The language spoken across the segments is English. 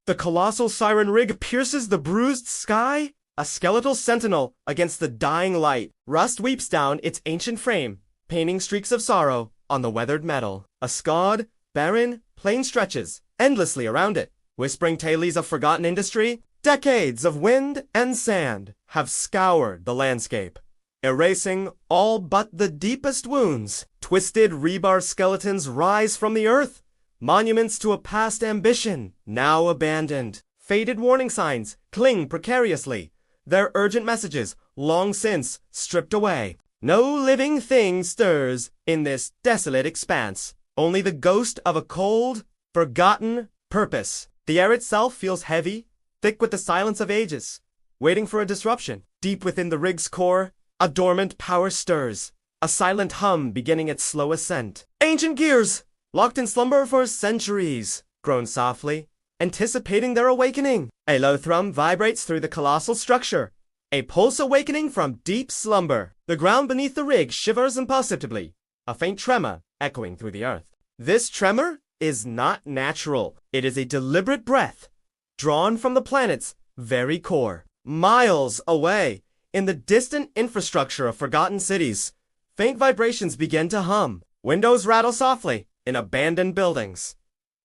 The colossal Siren Rig pierces the bruised sky, a skeletal sentinel against the dying light. Rust weeps down its ancient frame, painting streaks of sorrow on the weathered metal. A scarred, barren plain stretches endlessly around it, whispering tales of forgotten industry. Decades of wind and sand have scoured the landscape, erasing all but the deepest wounds. Twisted rebar skeletons rise from the earth, monuments to a past ambition now abandoned. Faded warning signs cling precariously, their urgent messages long since stripped away. No living thing stirs in this desolate expanse, only the ghost of a cold, forgotten purpose. The air itself feels heavy, thick with the silence of ages, waiting for a disruption. Deep within the rig's core, a dormant power stirs, a silent hum beginning its slow ascent. Ancient gears, locked in slumber for centuries, groan softly, anticipating their awakening. A low thrum vibrates through the colossal structure, a pulse awakening from deep slumber. The ground beneath the rig shivers imperceptibly, a faint tremor echoing through the earth. This tremor is not natural. It is a deliberate breath, drawn from the planet's very core. Miles away, in the distant infrastructure of forgotten cities, faint vibrations begin to hum. Windows rattle softly in abandoned buildings,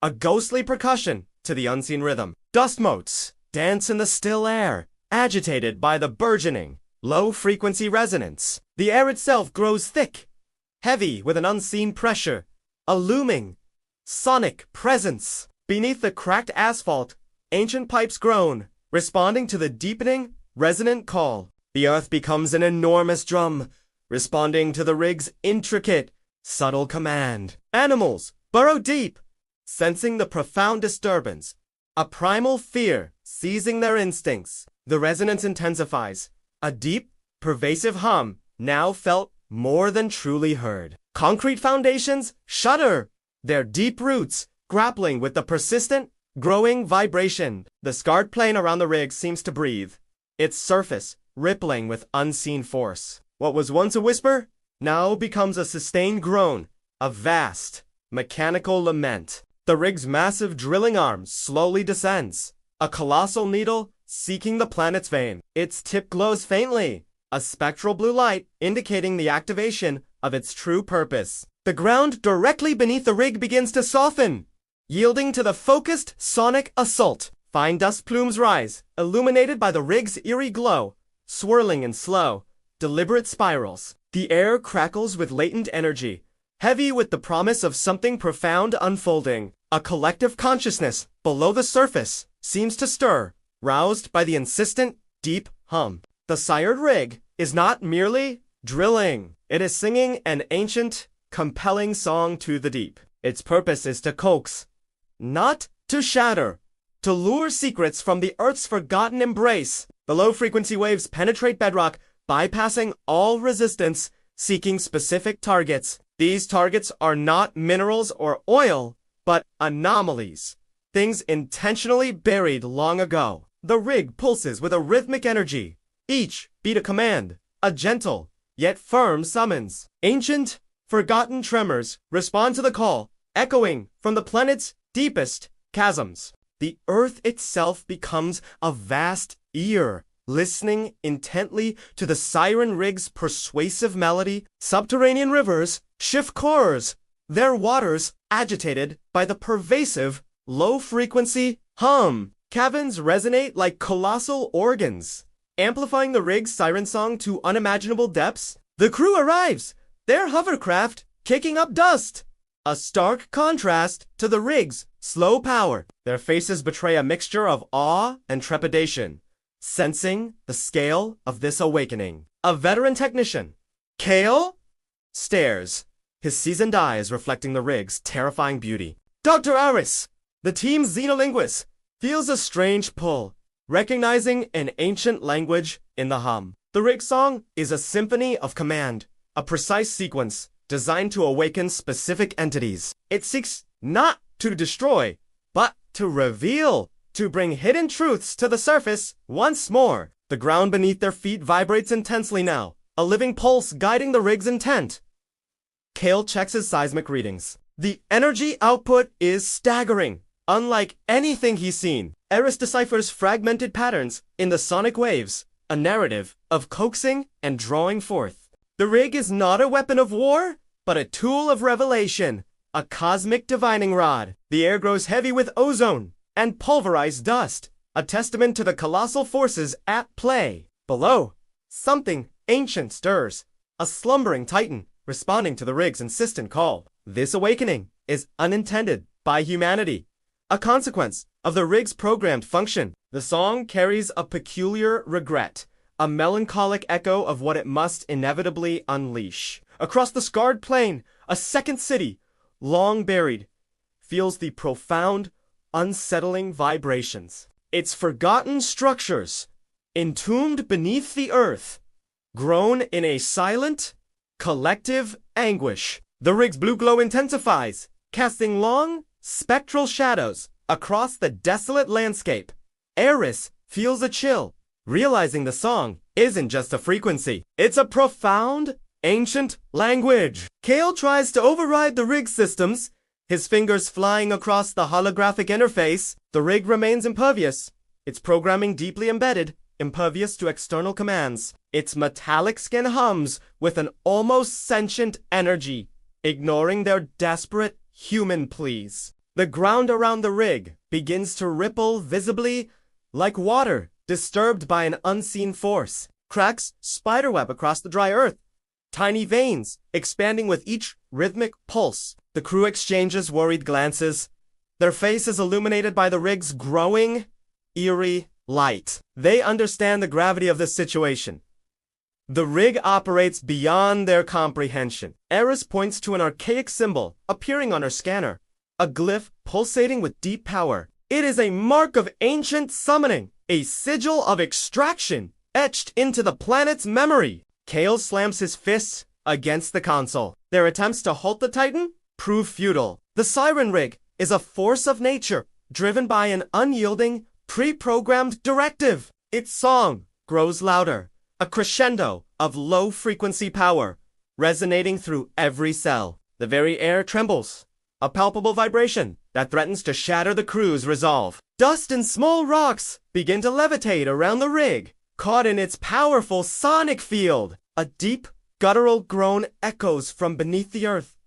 a ghostly percussion to the unseen rhythm. Dust motes dance in the still air, agitated by the burgeoning, low-frequency resonance. The air itself grows thick, heavy with an unseen pressure, a looming, sonic presence. Beneath the cracked asphalt, ancient pipes groan, responding to the deepening, resonant call. The earth becomes an enormous drum, responding to the rig's intricate, subtle command. Animals burrow deep, sensing the profound disturbance, a primal fear seizing their instincts. The resonance intensifies, a deep, pervasive hum now felt more than truly heard. Concrete foundations shudder, their deep roots grappling with the persistent, growing vibration. The scarred plane around the rig seems to breathe, its surface rippling with unseen force. What was once a whisper now becomes a sustained groan, a vast, mechanical lament. The rig's massive drilling arm slowly descends, a colossal needle seeking the planet's vein. Its tip glows faintly, a spectral blue light indicating the activation of its true purpose. The ground directly beneath the rig begins to soften, yielding to the focused sonic assault. Fine dust plumes rise, illuminated by the rig's eerie glow, swirling in slow, deliberate spirals. The air crackles with latent energy, heavy with the promise of something profound unfolding. A collective consciousness below the surface seems to stir, roused by the insistent, deep hum. The Siren Rig is not merely drilling. It is singing an ancient, compelling song to the deep. Its purpose is to coax, not to shatter, to lure secrets from the Earth's forgotten embrace. The low-frequency waves penetrate bedrock, bypassing all resistance, seeking specific targets. These targets are not minerals or oil, but anomalies, things intentionally buried long ago. The rig pulses with a rhythmic energy, each beat a command, a gentle, yet firm summons. Ancient, forgotten tremors respond to the call, echoing from the planet's deepest chasms. The Earth itself becomes a vast ear, listening intently to the Siren Rig's persuasive melody. Subterranean rivers shift course, their waters agitated by the pervasive, low-frequency hum. Caverns resonate like colossal organs, amplifying the rig's siren song to unimaginable depths. The crew arrives, their hovercraft kicking up dust, a stark contrast to the rig's slow power. Their faces betray a mixture of awe and trepidation, sensing the scale of this awakening. A veteran technician, Kale, stares, his seasoned eyes reflecting the rig's terrifying beauty. Dr. Aris, the team's xenolinguist, feels a strange pull, recognizing an ancient language in the hum. The rig song is a symphony of command, a precise sequence designed to awaken specific entities. It seeks not to destroy, but to reveal, to bring hidden truths to the surface once more. The ground beneath their feet vibrates intensely now, a living pulse guiding the rig's intent. Kale checks his seismic readings. The energy output is staggering, unlike anything he's seen. Eris deciphers fragmented patterns in the sonic waves, a narrative of coaxing and drawing forth. The rig is not a weapon of war, but a tool of revelation, a cosmic divining rod. The air grows heavy with ozone and pulverized dust, a testament to the colossal forces at play. Below, something ancient stirs, a slumbering titan responding to the rig's insistent call. This awakening is unintended by humanity, a consequence of the rig's programmed function. The song carries a peculiar regret, a melancholic echo of what it must inevitably unleash. Across the scarred plain, a second city, long buried, feels the profound, unsettling vibrations. Its forgotten structures, entombed beneath the earth, groan in a silent, collective anguish. The rig's blue glow intensifies, casting long, spectral shadows across the desolate landscape. Eris feels a chill, realizing the song isn't just a frequency. It's a profound, ancient language. Kale tries to override the rig systems, his fingers flying across the holographic interface. The rig remains impervious, its programming deeply embedded, impervious to external commands. Its metallic skin hums with an almost sentient energy, ignoring their desperate human pleas. The ground around the rig begins to ripple visibly like water disturbed by an unseen force. Cracks spiderweb across the dry earth, tiny veins expanding with each rhythmic pulse. The crew exchanges worried glances, their faces illuminated by the rig's growing, eerie light. They understand the gravity of this situation. The rig operates beyond their comprehension. Eris points to an archaic symbol appearing on her scanner, a glyph pulsating with deep power. It is a mark of ancient summoning, a sigil of extraction etched into the planet's memory. Kale slams his fists against the console. Their attempts to halt the Titan prove futile. The Siren Rig is a force of nature, driven by an unyielding, pre-programmed directive. Its song grows louder, a crescendo of low-frequency power, resonating through every cell. The very air trembles, a palpable vibration that threatens to shatter the crew's resolve. Dust and small rocks begin to levitate around the rig, caught in its powerful sonic field. A deep, guttural groan echoes from beneath the earth,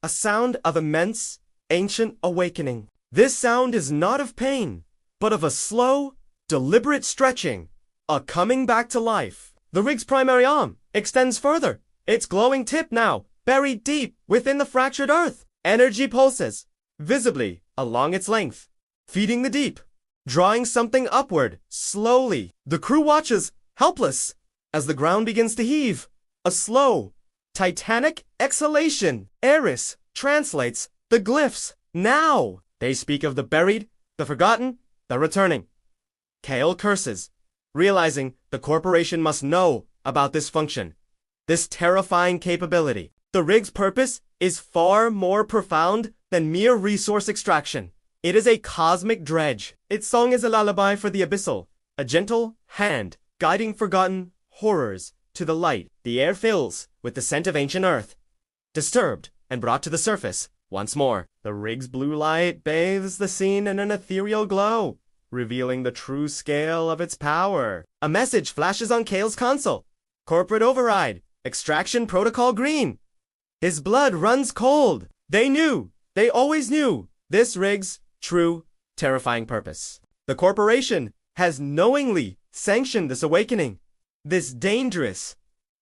a sound of immense, ancient awakening. This sound is not of pain, but of a slow, deliberate stretching, a coming back to life. The rig's primary arm extends further, its glowing tip now buried deep within the fractured earth. Energy pulses, visibly along its length, feeding the deep, drawing something upward, slowly. The crew watches, helpless, as the ground begins to heave. A slow, titanic exhalation. Eris translates the glyphs. Now! They speak of the buried, the forgotten, the returning. Kale curses, realizing the corporation must know about this function, this terrifying capability. The rig's purpose is far more profound than mere resource extraction. It is a cosmic dredge. Its song is a lullaby for the abyssal, a gentle hand guiding forgotten horrors to the light. The air fills with the scent of ancient earth, disturbed and brought to the surface once more. The rig's blue light bathes the scene in an ethereal glow, revealing the true scale of its power. A message flashes on Kale's console. Corporate override. Extraction protocol green. His blood runs cold. They knew. They always knew this rig's true, terrifying purpose. The corporation has knowingly sanctioned this awakening, this dangerous,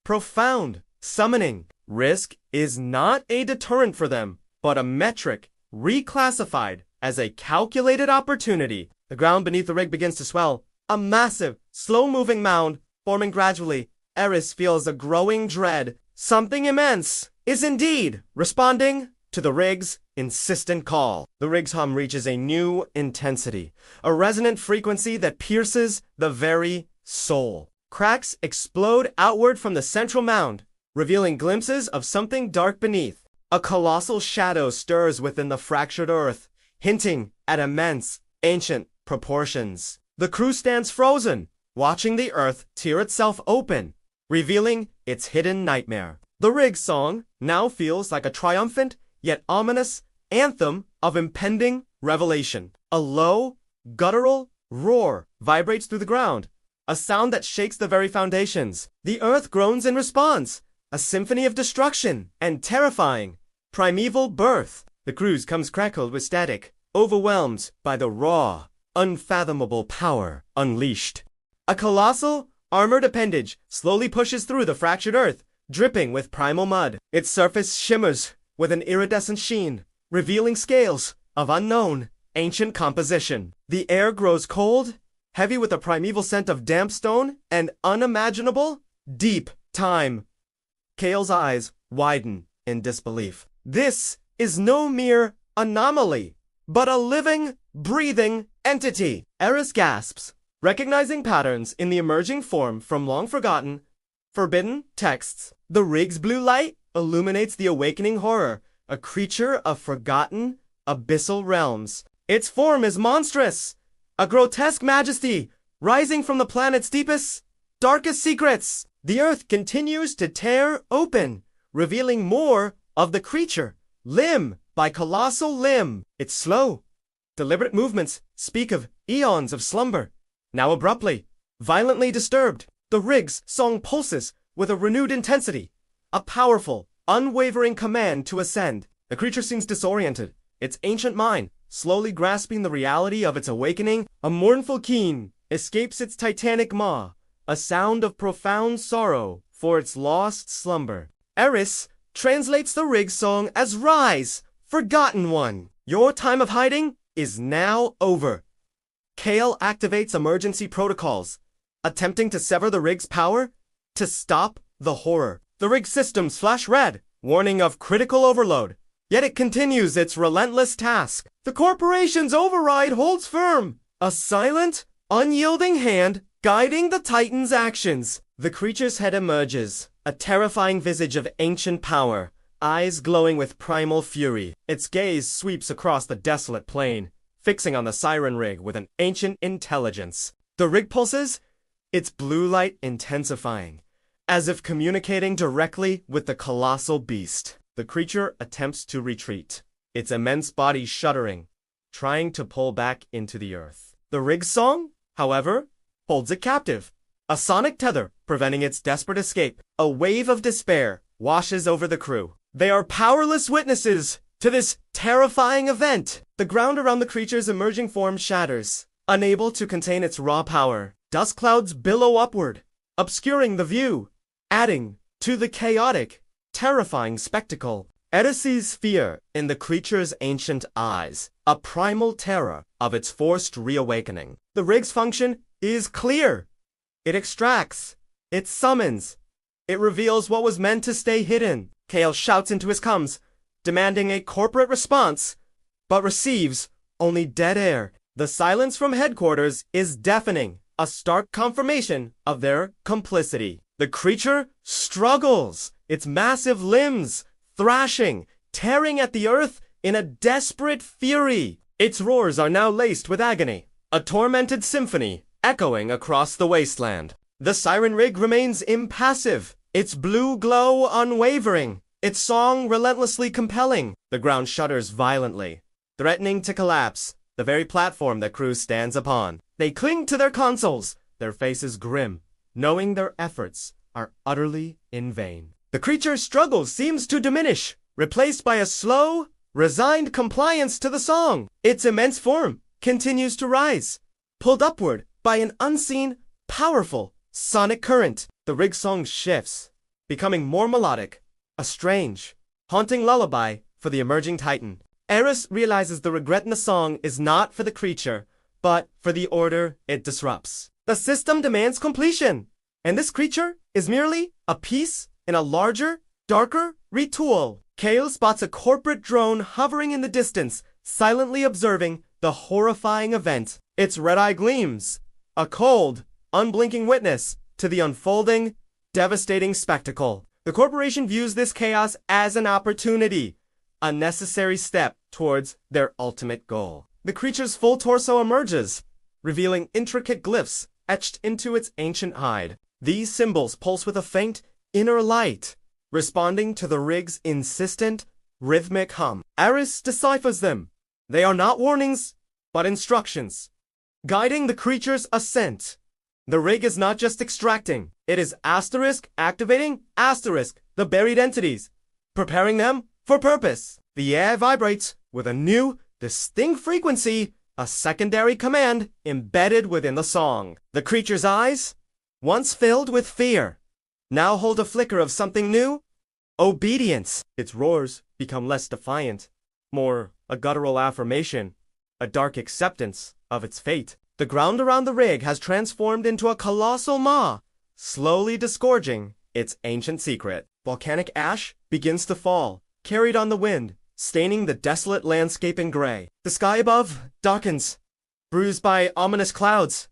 profound summoning. Risk is not a deterrent for them, but a metric reclassified as a calculated opportunity. The ground beneath the rig begins to swell, a massive, slow-moving mound forming gradually. Eris feels a growing dread. Something immense is indeed responding to the rig's insistent call. The rig's hum reaches a new intensity, a resonant frequency that pierces the very soul. Cracks explode outward from the central mound, revealing glimpses of something dark beneath. A colossal shadow stirs within the fractured earth, hinting at immense, ancient proportions. The crew stands frozen, watching the earth tear itself open, revealing its hidden nightmare. The rig's song now feels like a triumphant yet ominous anthem of impending revelation. A low, guttural roar vibrates through the ground, a sound that shakes the very foundations. The earth groans in response, a symphony of destruction and terrifying, primeval birth. The cruise comes crackled with static, overwhelmed by the raw, unfathomable power unleashed. A colossal, armored appendage slowly pushes through the fractured earth, dripping with primal mud. Its surface shimmers with an iridescent sheen, revealing scales of unknown, ancient composition. The air grows cold, heavy with a primeval scent of damp stone and unimaginable, deep time. Kale's eyes widen in disbelief. This is no mere anomaly, but a living, breathing entity. Eris gasps, recognizing patterns in the emerging form from long-forgotten, forbidden texts. The rig's blue light illuminates the awakening horror, a creature of forgotten, abyssal realms. Its form is monstrous, a grotesque majesty rising from the planet's deepest, darkest secrets. The earth continues to tear open, revealing more of the creature, limb by colossal limb. Its slow, deliberate movements speak of eons of slumber. Now abruptly, violently disturbed, the rig's song pulses with a renewed intensity, a powerful, unwavering command to ascend. The creature seems disoriented, its ancient mind slowly grasping the reality of its awakening. A mournful keen escapes its titanic maw, a sound of profound sorrow for its lost slumber. Eris translates the rig's song as "Rise, forgotten one. Your time of hiding is now over." Kale activates emergency protocols, attempting to sever the rig's power to stop the horror. The rig's systems flash red, warning of critical overload. Yet it continues its relentless task. The corporation's override holds firm, a silent, unyielding hand guiding the Titan's actions. The creature's head emerges, a terrifying visage of ancient power, eyes glowing with primal fury. Its gaze sweeps across the desolate plain, fixing on the Siren Rig with an ancient intelligence. The rig pulses, its blue light intensifying, as if communicating directly with the colossal beast. The creature attempts to retreat, its immense body shuddering, trying to pull back into the earth. The rig's song, however, holds it captive, a sonic tether preventing its desperate escape. A wave of despair washes over the crew. They are powerless witnesses to this terrifying event. The ground around the creature's emerging form shatters, unable to contain its raw power. Dust clouds billow upward, obscuring the view, adding to the chaotic, terrifying spectacle. Eris sees fear in the creature's ancient eyes, a primal terror of its forced reawakening. The rig's function is clear. It extracts, it summons, it reveals what was meant to stay hidden. Kale shouts into his comms, demanding a corporate response, but receives only dead air. The silence from headquarters is deafening, a stark confirmation of their complicity. The creature struggles, its massive limbs thrashing, tearing at the earth in a desperate fury. Its roars are now laced with agony, a tormented symphony echoing across the wasteland. The Siren Rig remains impassive, its blue glow unwavering, its song relentlessly compelling. The ground shudders violently, threatening to collapse the very platform the crew stands upon. They cling to their consoles, their faces grim, knowing their efforts are utterly in vain. The creature's struggle seems to diminish, replaced by a slow, resigned compliance to the song. Its immense form continues to rise, pulled upward by an unseen, powerful sonic current. The rig song shifts, becoming more melodic, a strange, haunting lullaby for the emerging Titan. Eris realizes the regret in the song is not for the creature, but for the order it disrupts. The system demands completion, and this creature is merely a piece in a larger, darker retool. Kale spots a corporate drone hovering in the distance, silently observing the horrifying event. Its red eye gleams, a cold, unblinking witness to the unfolding, devastating spectacle. The corporation views this chaos as an opportunity, a necessary step towards their ultimate goal. The creature's full torso emerges, revealing intricate glyphs etched into its ancient hide. These symbols pulse with a faint, inner light, responding to the rig's insistent, rhythmic hum. Eris deciphers them. They are not warnings, but instructions. guiding the creature's ascent. The rig is not just extracting, it is activating the buried entities, preparing them for purpose. The air vibrates with a new, distinct frequency, a secondary command embedded within the song. The creature's eyes, once filled with fear, now hold a flicker of something new, obedience. Its roars become less defiant, more a guttural affirmation, a dark acceptance of its fate. The ground around the rig has transformed into a colossal maw, slowly disgorging its ancient secret. Volcanic ash begins to fall, carried on the wind, staining the desolate landscape in gray. The sky above darkens, bruised by ominous clouds,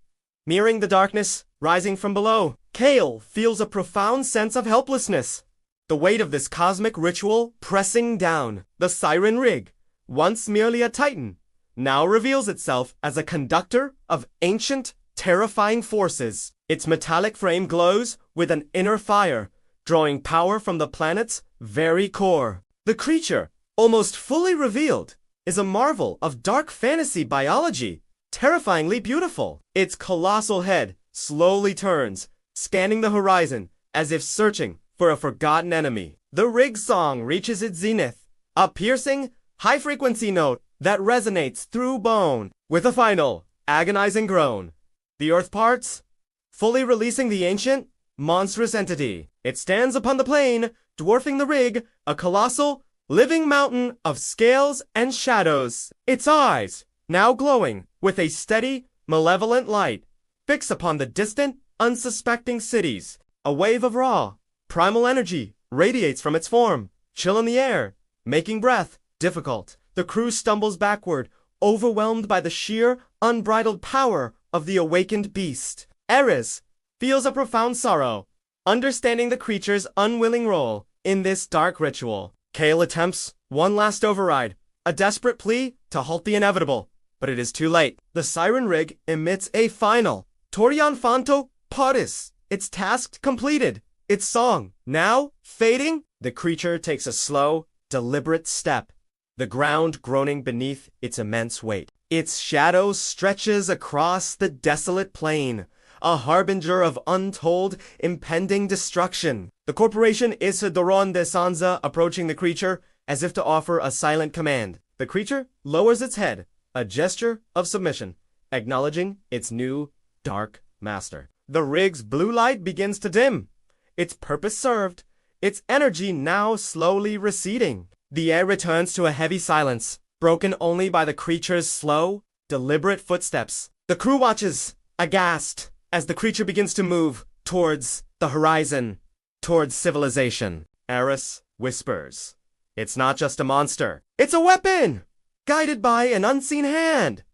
mirroring the darkness rising from below. Kale feels a profound sense of helplessness, the weight of this cosmic ritual pressing down. The Siren Rig, once merely a titan, now reveals itself as a conductor of ancient, terrifying forces. Its metallic frame glows with an inner fire, drawing power from the planet's very core. The creature, almost fully revealed, is a marvel of dark fantasy biology, terrifyingly beautiful. Its colossal head slowly turns, scanning the horizon as if searching for a forgotten enemy. The rig song reaches its zenith, a piercing, high-frequency note that resonates through bone. With a final, agonizing groan, the earth parts, fully releasing the ancient, monstrous entity. It stands upon the plain, dwarfing the rig, a colossal, living mountain of scales and shadows. Its eyes, now glowing with a steady, malevolent light, fix upon the distant, unsuspecting cities. A wave of raw, primal energy radiates from its form, chill in the air, making breath difficult. The crew stumbles backward, overwhelmed by the sheer, unbridled power of the awakened beast. Eris feels a profound sorrow, understanding the creature's unwilling role in this dark ritual. Kale attempts one last override, a desperate plea to halt the inevitable, but it is too late. The Siren Rig emits a final, Torian Fanto Paris, its task completed, its song now fading. The creature takes a slow, deliberate step, the ground groaning beneath its immense weight. Its shadow stretches across the desolate plain, a harbinger of untold, impending destruction. The corporation Isidorón de Sanza approaching the creature as if to offer a silent command. The creature lowers its head, a gesture of submission, acknowledging its new, dark master. The rig's blue light begins to dim, its purpose served, its energy now slowly receding. The air returns to a heavy silence, broken only by the creature's slow, deliberate footsteps. The crew watches, aghast, as the creature begins to move towards the horizon, towards civilization. Eris whispers, "It's not just a monster, it's a weapon, guided by an unseen hand."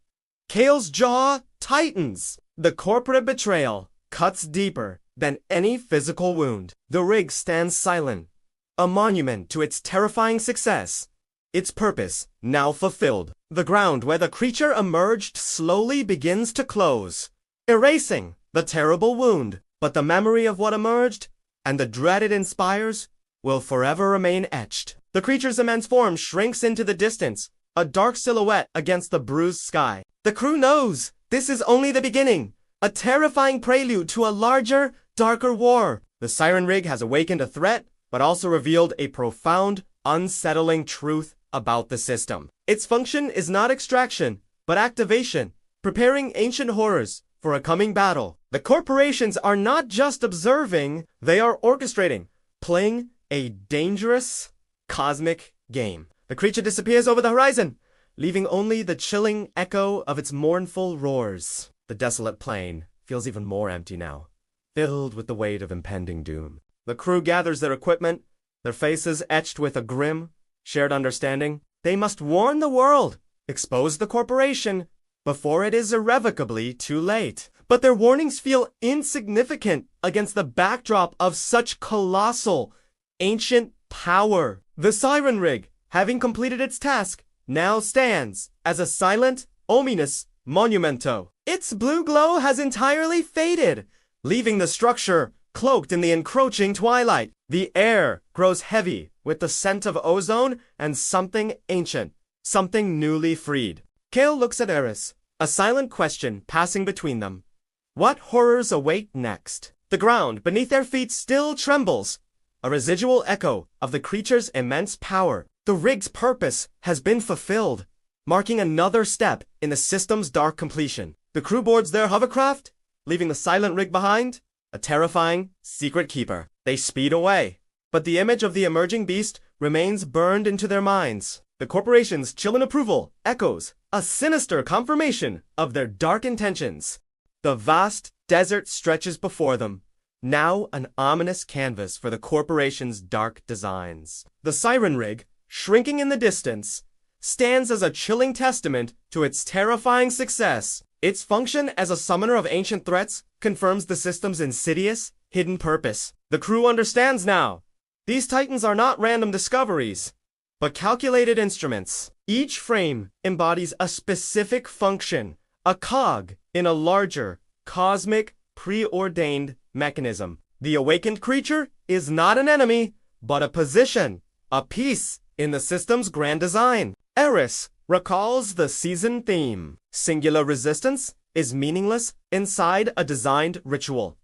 Kale's jaw tightens. The corporate betrayal cuts deeper than any physical wound. The rig stands silent, a monument to its terrifying success, its purpose now fulfilled. The ground where the creature emerged slowly begins to close, erasing the terrible wound. But the memory of what emerged, and the dread it inspires, will forever remain etched. The creature's immense form shrinks into the distance, a dark silhouette against the bruised sky. The crew knows this is only the beginning, a terrifying prelude to a larger, darker war. The Siren Rig has awakened a threat, but also revealed a profound, unsettling truth about the system. Its function is not extraction, but activation, preparing ancient horrors for a coming battle. The corporations are not just observing, they are orchestrating, playing a dangerous, cosmic game. The creature disappears over the horizon, leaving only the chilling echo of its mournful roars. The desolate plain feels even more empty now, filled with the weight of impending doom. The crew gathers their equipment, their faces etched with a grim, shared understanding. They must warn the world, expose the corporation, before it is irrevocably too late. But their warnings feel insignificant against the backdrop of such colossal, ancient power. The Siren Rig, having completed its task, now stands as a silent, ominous monumento. Its blue glow has entirely faded, leaving the structure cloaked in the encroaching twilight. The air grows heavy with the scent of ozone and something ancient, something newly freed. Kale looks at Eris, a silent question passing between them. What horrors await next? The ground beneath their feet still trembles, a residual echo of the creature's immense power. The rig's purpose has been fulfilled, marking another step in the system's dark completion. The crew boards their hovercraft, leaving the silent rig behind, a terrifying secret keeper. They speed away, but the image of the emerging beast remains burned into their minds. The corporation's chilling approval echoes, a sinister confirmation of their dark intentions. The vast desert stretches before them, now an ominous canvas for the corporation's dark designs. The Siren Rig, shrinking in the distance, stands as a chilling testament to its terrifying success. Its function as a summoner of ancient threats confirms the system's insidious, hidden purpose. The crew understands now. These titans are not random discoveries, but calculated instruments. Each frame embodies a specific function, a cog in a larger, cosmic, preordained mechanism. The awakened creature is not an enemy, but a position, a piece in the system's grand design. Eris recalls the season theme. Singular resistance is meaningless inside a designed ritual.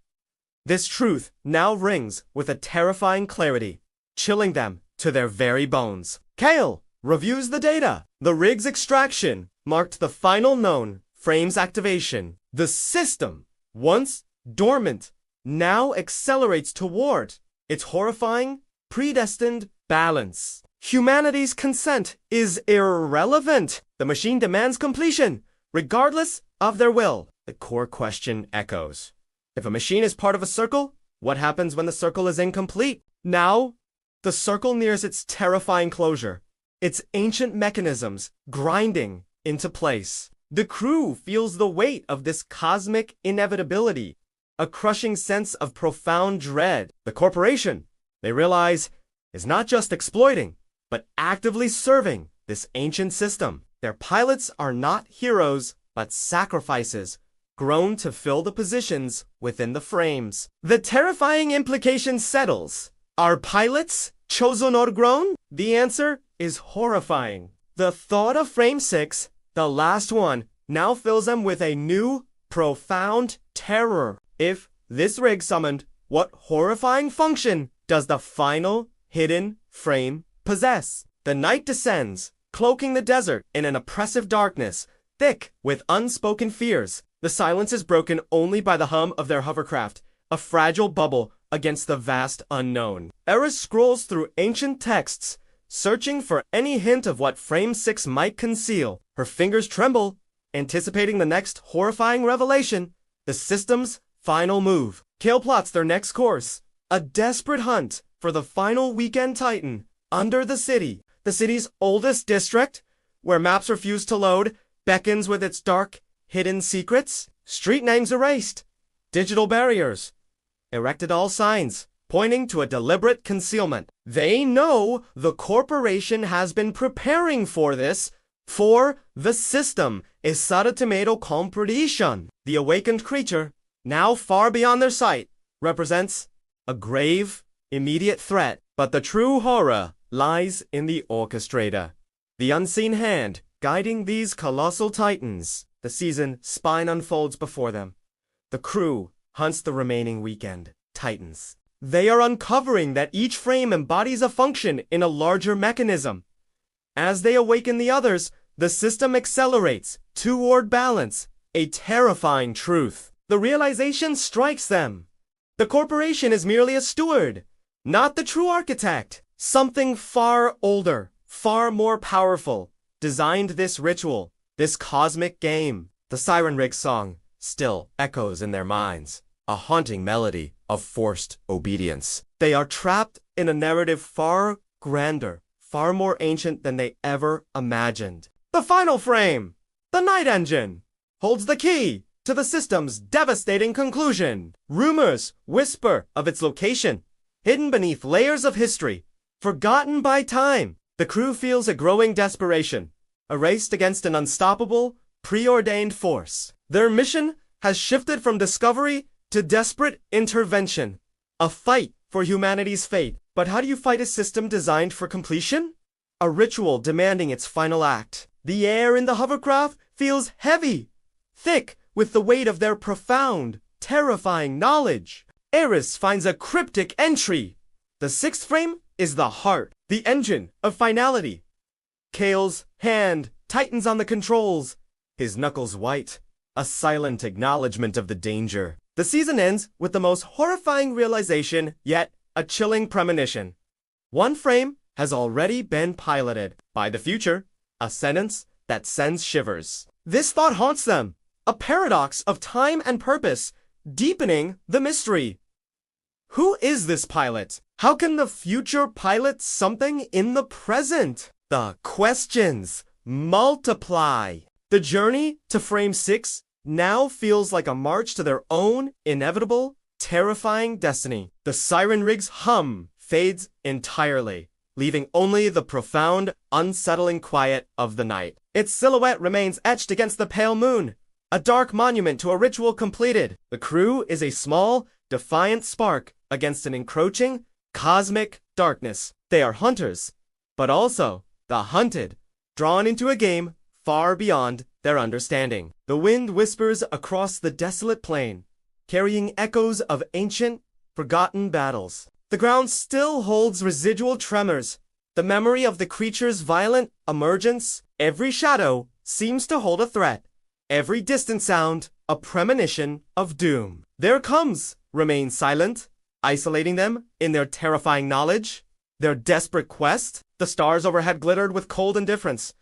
This truth now rings with a terrifying clarity, chilling them to their very bones. Kale reviews the data. The rig's extraction marked the final known frame's activation. The system, once dormant, now accelerates toward its horrifying, predestined balance. Humanity's consent is irrelevant. The machine demands completion, regardless of their will. The core question echoes. If a machine is part of a circle, what happens when the circle is incomplete? Now, the circle nears its terrifying closure, its ancient mechanisms grinding into place. The crew feels the weight of this cosmic inevitability, a crushing sense of profound dread. The corporation, they realize, is not just exploiting, but actively serving this ancient system. Their pilots are not heroes, but sacrifices, grown to fill the positions within the frames. The terrifying implication settles. Are pilots chosen or grown? The answer is horrifying. The thought of Frame 6, the last one, now fills them with a new, profound terror. If this rig summoned, what horrifying function does the final, hidden frame possess? The night descends, cloaking the desert in an oppressive darkness, thick with unspoken fears. The silence is broken only by the hum of their hovercraft, a fragile bubble against the vast unknown. Eris scrolls through ancient texts, searching for any hint of what Frame 6 might conceal. Her fingers tremble, anticipating the next horrifying revelation, the system's final move. Kale plots their next course, a desperate hunt for the final weekend titan under the city. The city's oldest district, where maps refuse to load, beckons with its dark, hidden secrets. Street names erased, digital barriers erected, all signs pointing to a deliberate concealment. They know the corporation has been preparing for this, for the system is tomato competition. The awakened creature, now far beyond their sight, represents a grave, immediate threat, but the true horror lies in the orchestrator, the unseen hand guiding these colossal titans. The season spine unfolds before them. The crew hunts the remaining weekend titans. They are uncovering that each frame embodies a function in a larger mechanism. As they awaken the others, the system accelerates toward balance, a terrifying truth. The realization strikes them. The corporation is merely a steward, not the true architect. Something far older, far more powerful, designed this ritual, this cosmic game. The Siren Rig song still echoes in their minds, a haunting melody of forced obedience. They are trapped in a narrative far grander, far more ancient than they ever imagined. The final frame, the Night Engine, holds the key to the system's devastating conclusion. Rumors whisper of its location, hidden beneath layers of history, forgotten by time. The crew feels a growing desperation, a race against an unstoppable, preordained force. Their mission has shifted from discovery to desperate intervention, a fight for humanity's fate. But how do you fight a system designed for completion? A ritual demanding its final act. The air in the hovercraft feels heavy, thick with the weight of their profound, terrifying knowledge. Eris finds a cryptic entry. The sixth frame is the heart, the engine of finality. Kale's hand tightens on the controls, his knuckles white, a silent acknowledgement of the danger. The season ends with the most horrifying realization, yet a chilling premonition. One frame has already been piloted. By the future, a sentence that sends shivers. This thought haunts them, a paradox of time and purpose, deepening the mystery. Who is this pilot? How can the future pilot something in the present? The questions multiply. The journey to frame 6 now feels like a march to their own inevitable, terrifying destiny. The Siren Rig's hum fades entirely, leaving only the profound, unsettling quiet of the night. Its silhouette remains etched against the pale moon, a dark monument to a ritual completed. The crew is a small, defiant spark against an encroaching, cosmic darkness. They are hunters, but also the hunted, drawn into a game far beyond their understanding. The wind whispers across the desolate plain, carrying echoes of ancient, forgotten battles. The ground still holds residual tremors, the memory of the creature's violent emergence. Every shadow seems to hold a threat, every distant sound a premonition of doom. Their comes remain silent, isolating them in their terrifying knowledge, their desperate quest. The stars overhead glittered with cold indifference,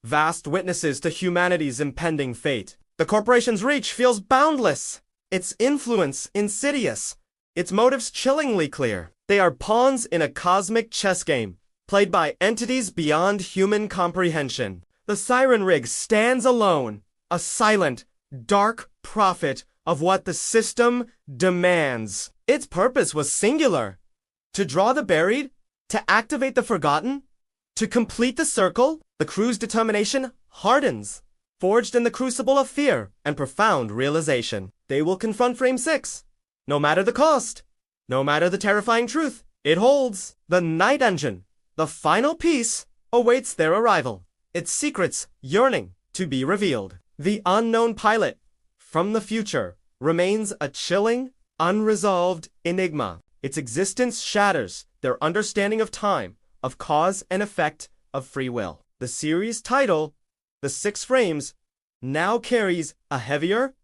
vast witnesses to humanity's impending fate. The corporation's reach feels boundless, its influence insidious, its motives chillingly clear. They are pawns in a cosmic chess game, played by entities beyond human comprehension. The Siren Rig stands alone, a silent, dark prophet of what the system demands. Its purpose was singular: to draw the buried, to activate the forgotten, to complete the circle. The crew's determination hardens, forged in the crucible of fear and profound realization. They will confront frame 6, no matter the cost, no matter the terrifying truth it holds. The night engine, the final piece, awaits their arrival, its secrets yearning to be revealed. The unknown pilot from the future remains a chilling, unresolved enigma. Its existence shatters their understanding of time, of cause and effect, of free will. The series title, The 6 Frames, now carries a heavier,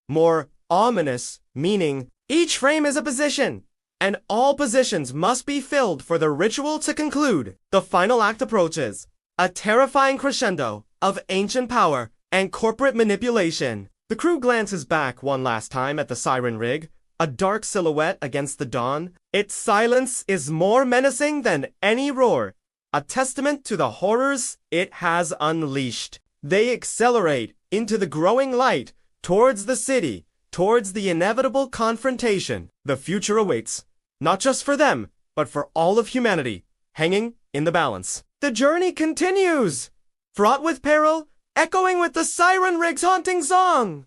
more ominous meaning. Each frame is a position, and all positions must be filled for the ritual to conclude. The final act approaches, a terrifying crescendo of ancient power and corporate manipulation. The crew glances back one last time at the Siren Rig, a dark silhouette against the dawn. Its silence is more menacing than any roar, a testament to the horrors it has unleashed. They accelerate into the growing light, towards the city, towards the inevitable confrontation. The future awaits, not just for them, but for all of humanity, hanging in the balance. The journey continues, fraught with peril, echoing with the Siren Rig's haunting song.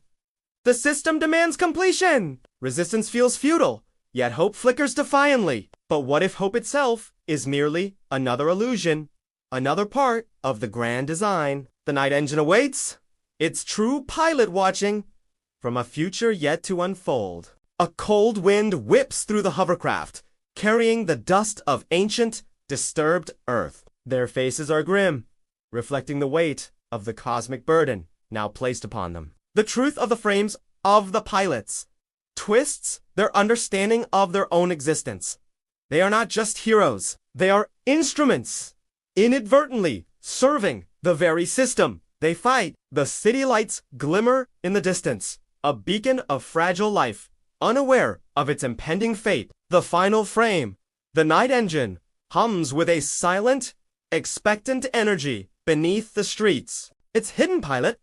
The system demands completion. Resistance feels futile, yet hope flickers defiantly. But what if hope itself is merely another illusion, another part of the grand design? The night engine awaits, its true pilot watching from a future yet to unfold. A cold wind whips through the hovercraft, carrying the dust of ancient, disturbed Earth. Their faces are grim, reflecting the weight of the cosmic burden now placed upon them. The truth of the frames of the pilots twists their understanding of their own existence. They are not just heroes, they are instruments, inadvertently serving the very system they fight. The city lights glimmer in the distance, a beacon of fragile life, unaware of its impending fate. The final frame, the night engine, hums with a silent, expectant energy beneath the streets. Its hidden pilot,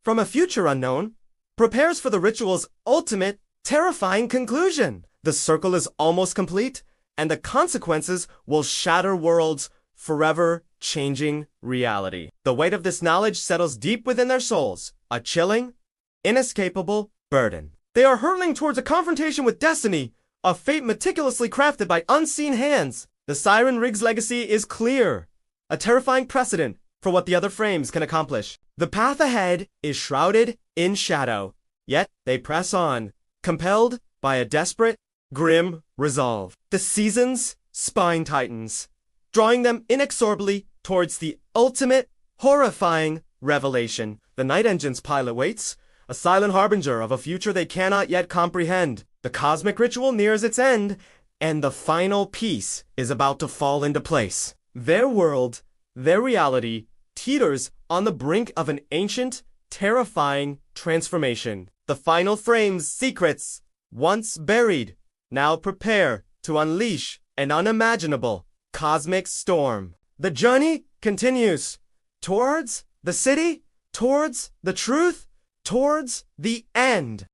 from a future unknown, prepares for the ritual's ultimate, terrifying conclusion. The circle is almost complete, and the consequences will shatter worlds, forever changing reality. The weight of this knowledge settles deep within their souls, a chilling, inescapable burden. They are hurtling towards a confrontation with destiny, a fate meticulously crafted by unseen hands. The Siren Rig's legacy is clear, a terrifying precedent for what the other frames can accomplish. The path ahead is shrouded in shadow. Yet they press on, compelled by a desperate, grim resolve. The seasons spine tightens, drawing them inexorably towards the ultimate, horrifying revelation. The night engine's pilot waits, a silent harbinger of a future they cannot yet comprehend. The cosmic ritual nears its end, and the final piece is about to fall into place. Their world, their reality, teeters on the brink of an ancient, terrifying transformation. The final frame's secrets, once buried, now prepare to unleash an unimaginable cosmic storm. The journey continues towards the city, towards the truth, towards the end.